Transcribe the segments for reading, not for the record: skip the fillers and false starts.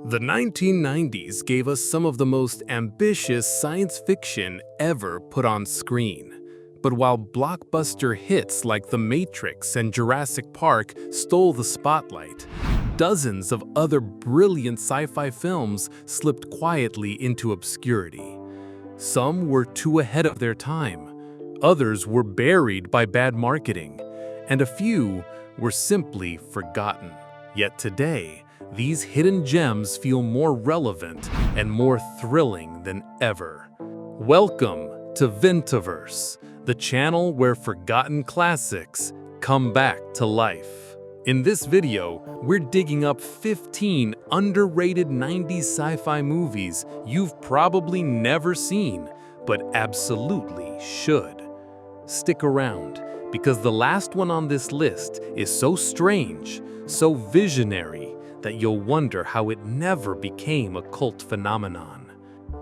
The 1990s gave us some of the most ambitious science fiction ever put on screen. But while blockbuster hits like The Matrix and Jurassic Park stole the spotlight, dozens of other brilliant sci-fi films slipped quietly into obscurity. Some were too ahead of their time, others were buried by bad marketing, and a few were simply forgotten. Yet today, these hidden gems feel more relevant and more thrilling than ever. Welcome to Vintaverse, the channel where forgotten classics come back to life. In this video, we're digging up 15 underrated 90s sci-fi movies you've probably never seen, but absolutely should. Stick around, because the last one on this list is so strange, so visionary, that you'll wonder how it never became a cult phenomenon.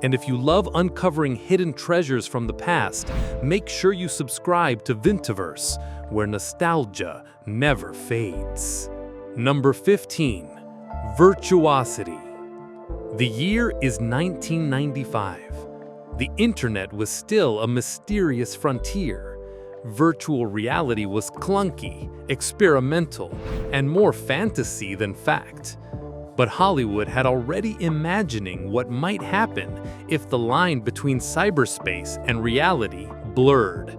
And if you love uncovering hidden treasures from the past, make sure you subscribe to Vintaverse, where nostalgia never fades. Number 15. Virtuosity. The year is 1995. The internet was still a mysterious frontier. Virtual reality was clunky, experimental, and more fantasy than fact. But Hollywood had already imagining what might happen if the line between cyberspace and reality blurred.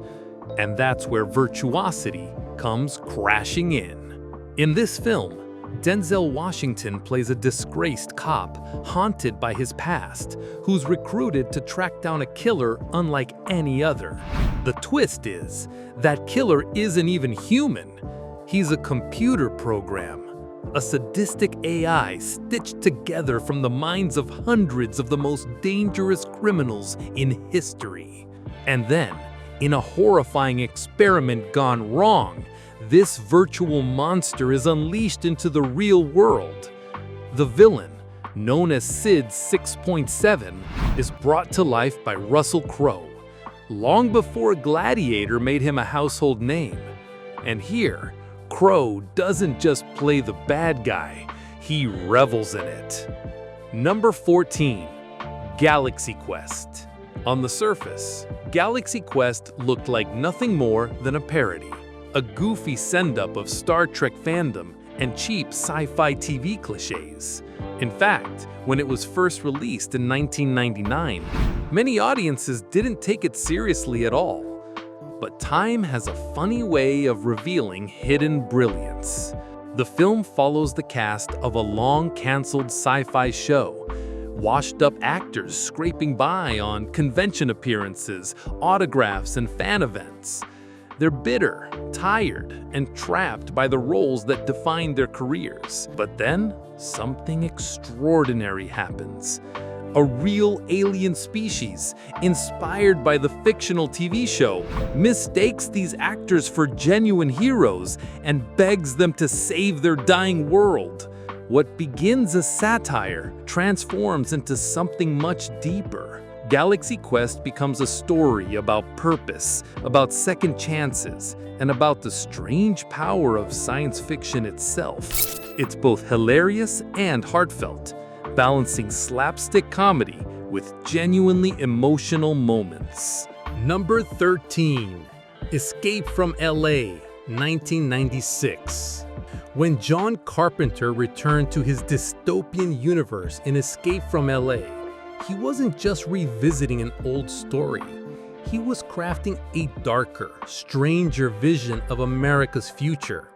And that's where Virtuosity comes crashing in. In this film, Denzel Washington plays a disgraced cop haunted by his past, who's recruited to track down a killer unlike any other. The twist is, that killer isn't even human. He's a computer program, a sadistic AI stitched together from the minds of hundreds of the most dangerous criminals in history. And then, in a horrifying experiment gone wrong, this virtual monster is unleashed into the real world. The villain, known as Sid 6.7, is brought to life by Russell Crowe, long before Gladiator made him a household name. And here, Crowe doesn't just play the bad guy, he revels in it. Number 14. Galaxy Quest. On the surface, Galaxy Quest looked like nothing more than a parody, a goofy send-up of Star Trek fandom and cheap sci-fi TV cliches. In fact, when it was first released in 1999, many audiences didn't take it seriously at all. But time has a funny way of revealing hidden brilliance. The film follows the cast of a long-canceled sci-fi show, washed-up actors scraping by on convention appearances, autographs, and fan events. They're bitter, tired, and trapped by the roles that define their careers. But then, something extraordinary happens. A real alien species, inspired by the fictional TV show, mistakes these actors for genuine heroes and begs them to save their dying world. What begins as satire transforms into something much deeper. Galaxy Quest becomes a story about purpose, about second chances, and about the strange power of science fiction itself. It's both hilarious and heartfelt, balancing slapstick comedy with genuinely emotional moments. Number 13. Escape from LA, 1996. When John Carpenter returned to his dystopian universe in Escape from LA, he wasn't just revisiting an old story. He was crafting a darker, stranger vision of America's future.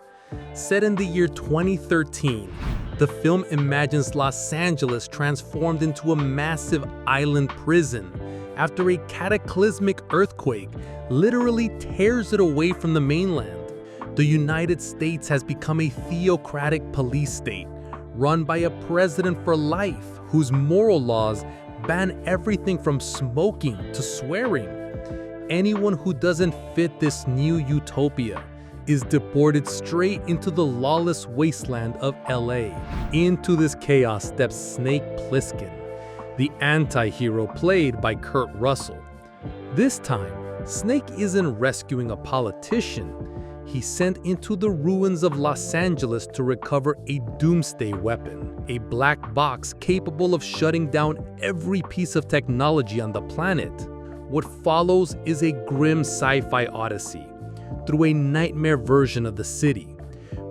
Set in the year 2013, the film imagines Los Angeles transformed into a massive island prison after a cataclysmic earthquake literally tears it away from the mainland. The United States has become a theocratic police state, run by a president for life whose moral laws ban everything from smoking to swearing. Anyone who doesn't fit this new utopia is deported straight into the lawless wasteland of LA. Into this chaos steps Snake Plissken, the anti-hero played by Kurt Russell. This time, Snake isn't rescuing a politician. He's sent into the ruins of Los Angeles to recover a doomsday weapon, a black box capable of shutting down every piece of technology on the planet. What follows is a grim sci-fi odyssey through a nightmare version of the city,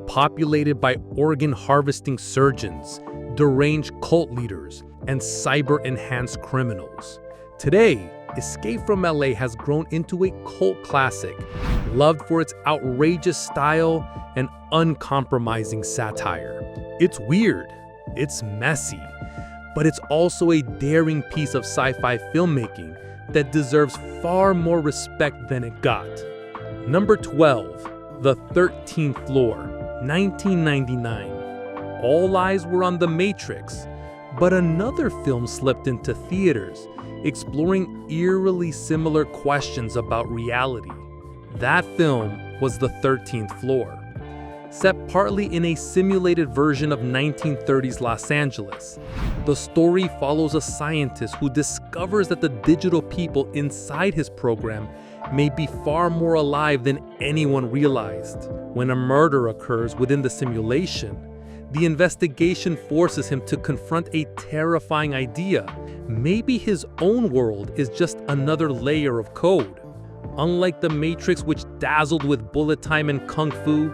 populated by organ-harvesting surgeons, deranged cult leaders, and cyber-enhanced criminals. Today, Escape from LA has grown into a cult classic, loved for its outrageous style and uncompromising satire. It's weird, it's messy, but it's also a daring piece of sci-fi filmmaking that deserves far more respect than it got. Number 12, The 13th Floor, 1999. All eyes were on The Matrix, but another film slipped into theaters, exploring eerily similar questions about reality. That film was The 13th Floor. Set partly in a simulated version of 1930s Los Angeles, the story follows a scientist who discovers that the digital people inside his program may be far more alive than anyone realized. When a murder occurs within the simulation, the investigation forces him to confront a terrifying idea. Maybe his own world is just another layer of code. Unlike The Matrix, which dazzled with bullet time and kung fu,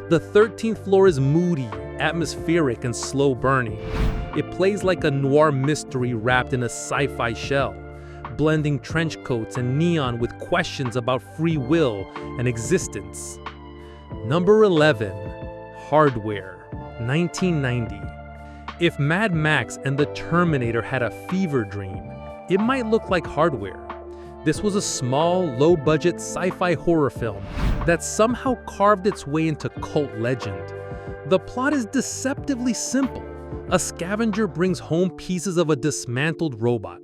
The 13th Floor is moody, atmospheric, and slow burning. It plays like a noir mystery wrapped in a sci-fi shell, blending trench coats and neon with questions about free will and existence. Number 11, Hardware, 1990. If Mad Max and The Terminator had a fever dream, it might look like Hardware. This was a small, low-budget sci-fi horror film that somehow carved its way into cult legend. The plot is deceptively simple. A scavenger brings home pieces of a dismantled robot,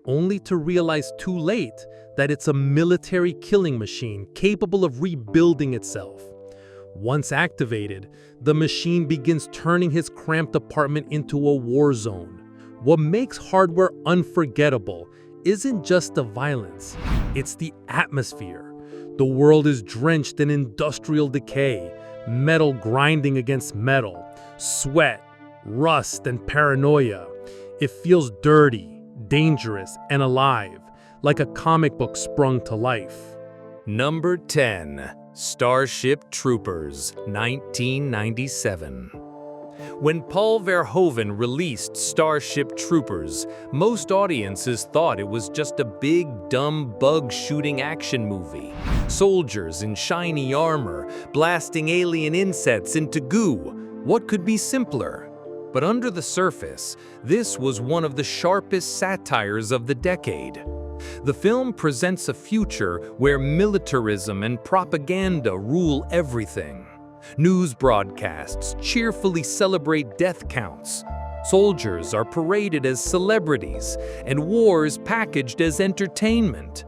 only to realize too late that it's a military killing machine capable of rebuilding itself. Once activated, the machine begins turning his cramped apartment into a war zone. What makes Hardware unforgettable isn't just the violence, it's the atmosphere. The world is drenched in industrial decay, metal grinding against metal, sweat, rust, and paranoia. It feels dirty, dangerous, and alive, like a comic book sprung to life. Number 10. Starship Troopers, 1997. When Paul Verhoeven released Starship Troopers, most audiences thought it was just a big, dumb, bug-shooting action movie. Soldiers in shiny armor, blasting alien insects into goo. What could be simpler? But under the surface, this was one of the sharpest satires of the decade. The film presents a future where militarism and propaganda rule everything. News broadcasts cheerfully celebrate death counts. Soldiers are paraded as celebrities, and wars packaged as entertainment.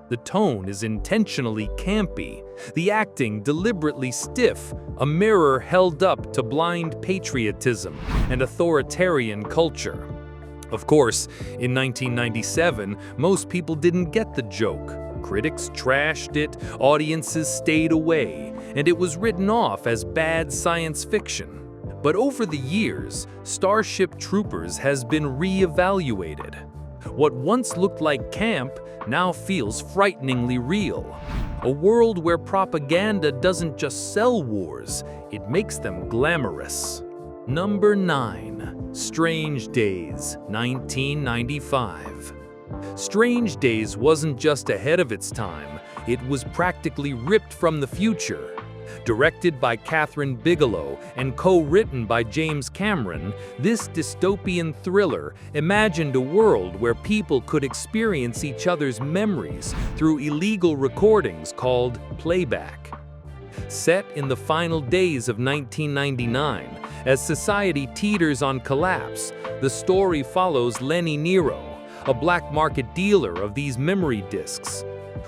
The tone is intentionally campy, the acting deliberately stiff, a mirror held up to blind patriotism and authoritarian culture. Of course, in 1997, most people didn't get the joke. Critics trashed it, audiences stayed away, and it was written off as bad science fiction. But over the years, Starship Troopers has been re-evaluated. What once looked like camp now feels frighteningly real. A world where propaganda doesn't just sell wars, it makes them glamorous. Number 9. Strange Days, 1995. Strange Days wasn't just ahead of its time, it was practically ripped from the future. Directed by Catherine Bigelow and co-written by James Cameron, this dystopian thriller imagined a world where people could experience each other's memories through illegal recordings called playback. Set in the final days of 1999, as society teeters on collapse, the story follows Lenny Nero, a black market dealer of these memory discs.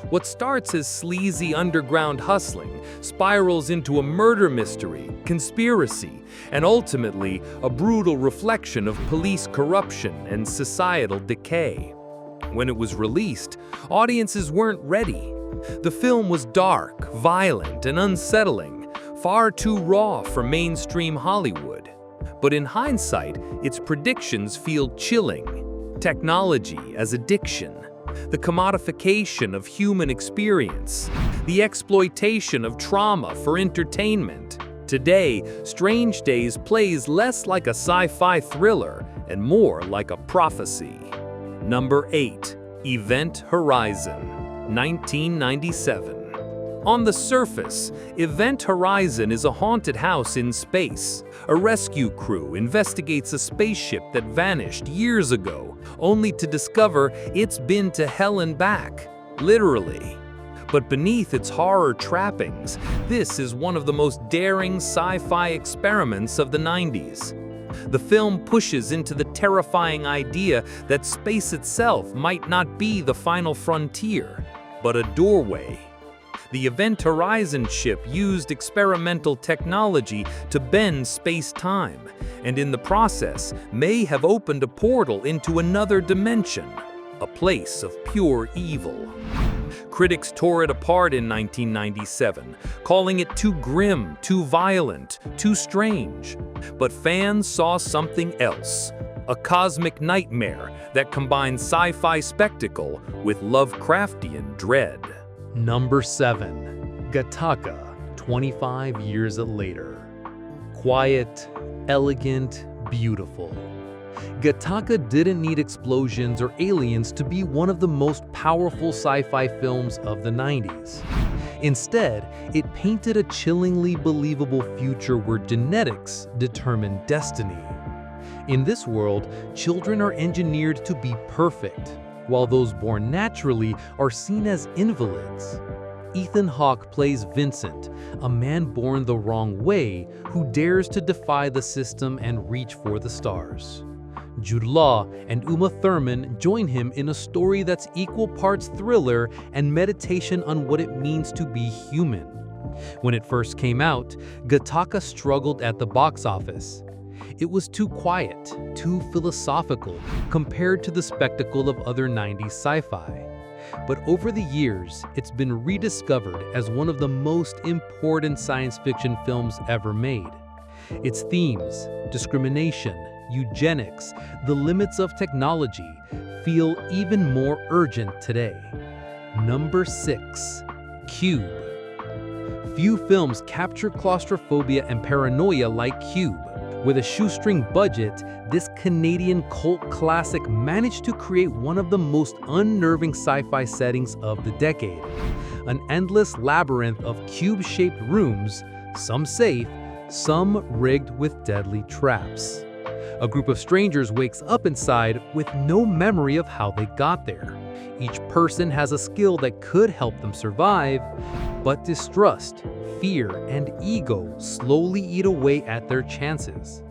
What starts as sleazy underground hustling spirals into a murder mystery, conspiracy, and ultimately a brutal reflection of police corruption and societal decay. When it was released, audiences weren't ready. The film was dark, violent, and unsettling, far too raw for mainstream Hollywood. But in hindsight, its predictions feel chilling. Technology as addiction, the commodification of human experience, the exploitation of trauma for entertainment. Today, Strange Days plays less like a sci-fi thriller and more like a prophecy. Number 8. Event Horizon, 1997. On the surface, Event Horizon is a haunted house in space. A rescue crew investigates a spaceship that vanished years ago, only to discover it's been to hell and back, literally. But beneath its horror trappings, this is one of the most daring sci-fi experiments of the 90s. The film pushes into the terrifying idea that space itself might not be the final frontier, but a doorway. The Event Horizon ship used experimental technology to bend space-time, and in the process may have opened a portal into another dimension, a place of pure evil. Critics tore it apart in 1997, calling it too grim, too violent, too strange. But fans saw something else, a cosmic nightmare that combines sci-fi spectacle with Lovecraftian dread. Number 7. Gattaca, 25 years later. Quiet, elegant, beautiful. Gattaca didn't need explosions or aliens to be one of the most powerful sci-fi films of the 90s. Instead, it painted a chillingly believable future where genetics determine destiny. In this world, children are engineered to be perfect, while those born naturally are seen as invalids. Ethan Hawke plays Vincent, a man born the wrong way who dares to defy the system and reach for the stars. Jude Law and Uma Thurman join him in a story that's equal parts thriller and meditation on what it means to be human. When it first came out, Gattaca struggled at the box office. It was too quiet, too philosophical compared to the spectacle of other 90s sci-fi. But over the years, it's been rediscovered as one of the most important science fiction films ever made. Its themes, discrimination, eugenics, the limits of technology, feel even more urgent today. Number 6. Cube. Few films capture claustrophobia and paranoia like Cube. With a shoestring budget, this Canadian cult classic managed to create one of the most unnerving sci-fi settings of the decade. An endless labyrinth of cube-shaped rooms, some safe, some rigged with deadly traps. A group of strangers wakes up inside with no memory of how they got there. Each person has a skill that could help them survive, but distrust, fear, and ego slowly eat away at their chances.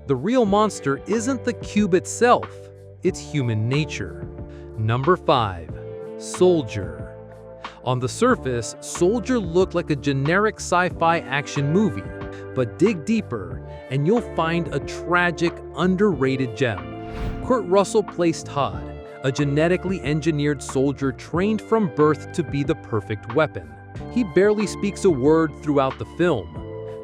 The real monster isn't the cube itself, it's human nature. Number 5. Soldier. On the surface, Soldier looked like a generic sci-fi action movie, but dig deeper and you'll find a tragic, underrated gem. Kurt Russell plays Todd, a genetically engineered soldier trained from birth to be the perfect weapon. He barely speaks a word throughout the film,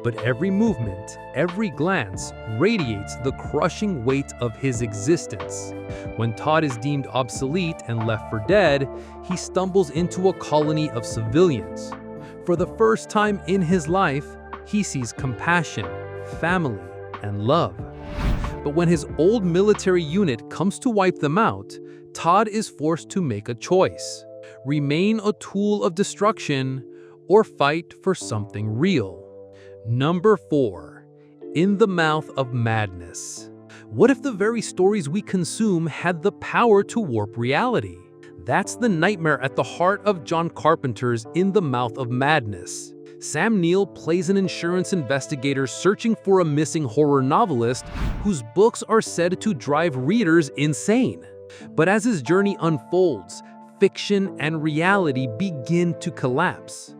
but every movement, every glance radiates the crushing weight of his existence. When Todd is deemed obsolete and left for dead, he stumbles into a colony of civilians. For the first time in his life, he sees compassion, family, and love. But when his old military unit comes to wipe them out, Todd is forced to make a choice: remain a tool of destruction or fight for something real. Number 4. In the Mouth of Madness. What if the very stories we consume had the power to warp reality? That's the nightmare at the heart of John Carpenter's In the Mouth of Madness. Sam Neill plays an insurance investigator searching for a missing horror novelist whose books are said to drive readers insane. But as his journey unfolds, fiction and reality begin to collapse.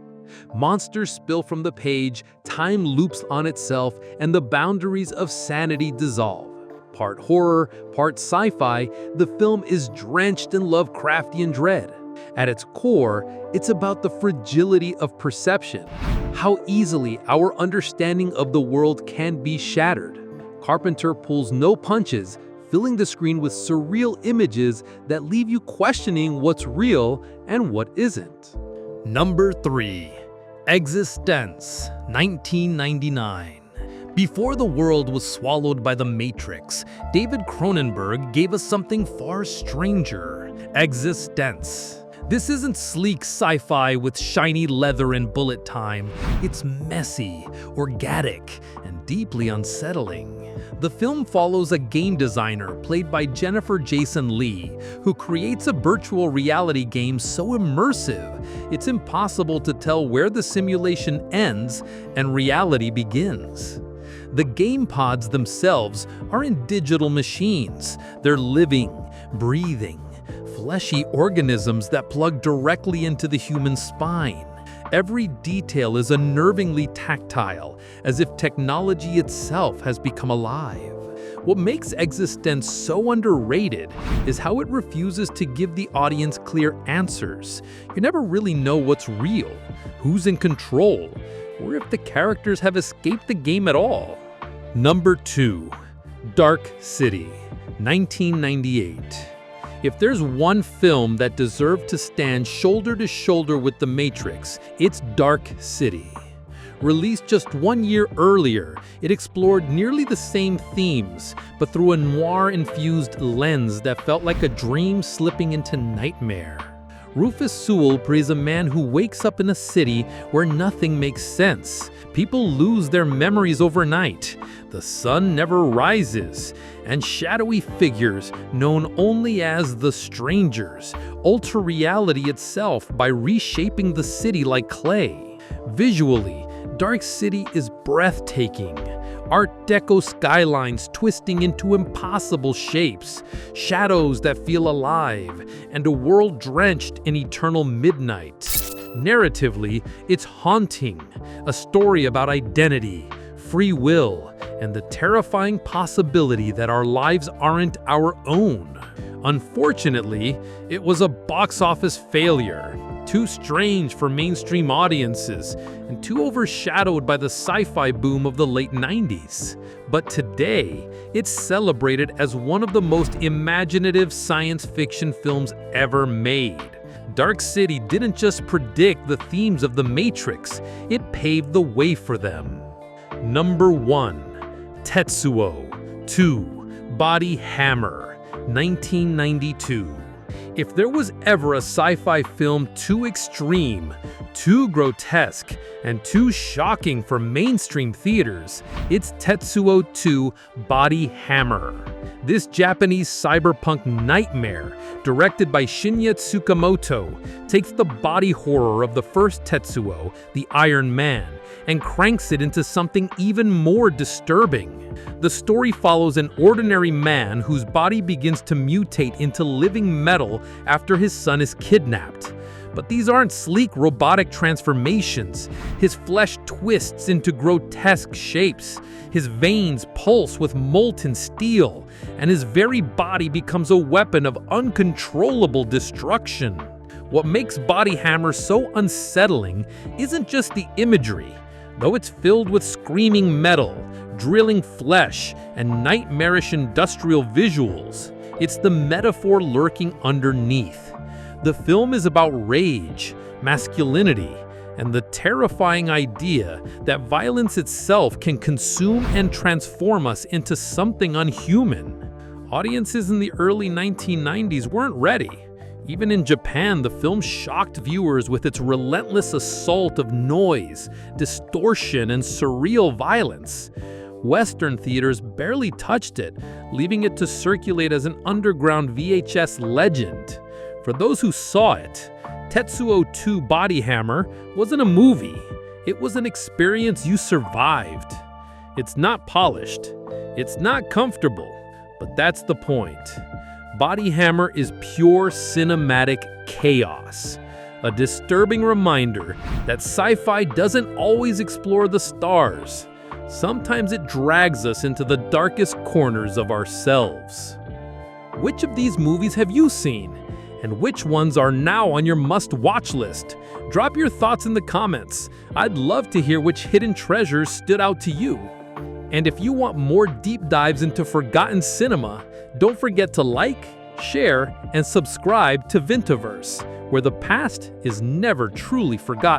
Monsters spill from the page, time loops on itself, and the boundaries of sanity dissolve. Part horror, part sci-fi, the film is drenched in Lovecraftian dread. At its core, it's about the fragility of perception, how easily our understanding of the world can be shattered. Carpenter pulls no punches, filling the screen with surreal images that leave you questioning what's real and what isn't. Number 3. eXistenZ, 1999. Before the world was swallowed by the Matrix, David Cronenberg gave us something far stranger: eXistenZ. This isn't sleek sci-fi with shiny leather and bullet time. It's messy, organic, and deeply unsettling. The film follows a game designer played by Jennifer Jason Leigh, who creates a virtual reality game so immersive, it's impossible to tell where the simulation ends and reality begins. The game pods themselves aren't digital machines. They're living, breathing, fleshy organisms that plug directly into the human spine. Every detail is unnervingly tactile, as if technology itself has become alive. What makes eXistenZ so underrated is how it refuses to give the audience clear answers. You never really know what's real, who's in control, or if the characters have escaped the game at all. Number 2. Dark City, 1998. If there's one film that deserved to stand shoulder to shoulder with The Matrix, it's Dark City. Released just 1 year earlier, it explored nearly the same themes, but through a noir-infused lens that felt like a dream slipping into nightmare. Rufus Sewell plays a man who wakes up in a city where nothing makes sense. People lose their memories overnight. The sun never rises, and shadowy figures, known only as the Strangers, alter reality itself by reshaping the city like clay. Visually, Dark City is breathtaking. Art Deco skylines twisting into impossible shapes, shadows that feel alive, and a world drenched in eternal midnight. Narratively, it's haunting, a story about identity, free will, and the terrifying possibility that our lives aren't our own. Unfortunately, it was a box office failure, too strange for mainstream audiences, and too overshadowed by the sci-fi boom of the late 90s. But today, it's celebrated as one of the most imaginative science fiction films ever made. Dark City didn't just predict the themes of The Matrix, it paved the way for them. Number 1. Tetsuo 2. Body Hammer, 1992. If there was ever a sci-fi film too extreme, too grotesque, and too shocking for mainstream theaters, it's Tetsuo 2 Body Hammer. This Japanese cyberpunk nightmare, directed by Shinya Tsukamoto, takes the body horror of the first Tetsuo, the Iron Man, and cranks it into something even more disturbing. The story follows an ordinary man whose body begins to mutate into living metal after his son is kidnapped. But these aren't sleek robotic transformations. His flesh twists into grotesque shapes. His veins pulse with molten steel, and his very body becomes a weapon of uncontrollable destruction. What makes Body Hammer so unsettling isn't just the imagery. Though it's filled with screaming metal, drilling flesh, and nightmarish industrial visuals, it's the metaphor lurking underneath. The film is about rage, masculinity, and the terrifying idea that violence itself can consume and transform us into something unhuman. Audiences in the early 1990s weren't ready. Even in Japan, the film shocked viewers with its relentless assault of noise, distortion, and surreal violence. Western theaters barely touched it, leaving it to circulate as an underground VHS legend. For those who saw it, Tetsuo 2 Body Hammer wasn't a movie. It was an experience you survived. It's not polished. It's not comfortable. But that's the point. Body Hammer is pure cinematic chaos. A disturbing reminder that sci-fi doesn't always explore the stars. Sometimes it drags us into the darkest corners of ourselves. Which of these movies have you seen? And which ones are now on your must-watch list? Drop your thoughts in the comments. I'd love to hear which hidden treasures stood out to you. And if you want more deep dives into forgotten cinema, don't forget to like, share, and subscribe to Vintaverse, where the past is never truly forgotten.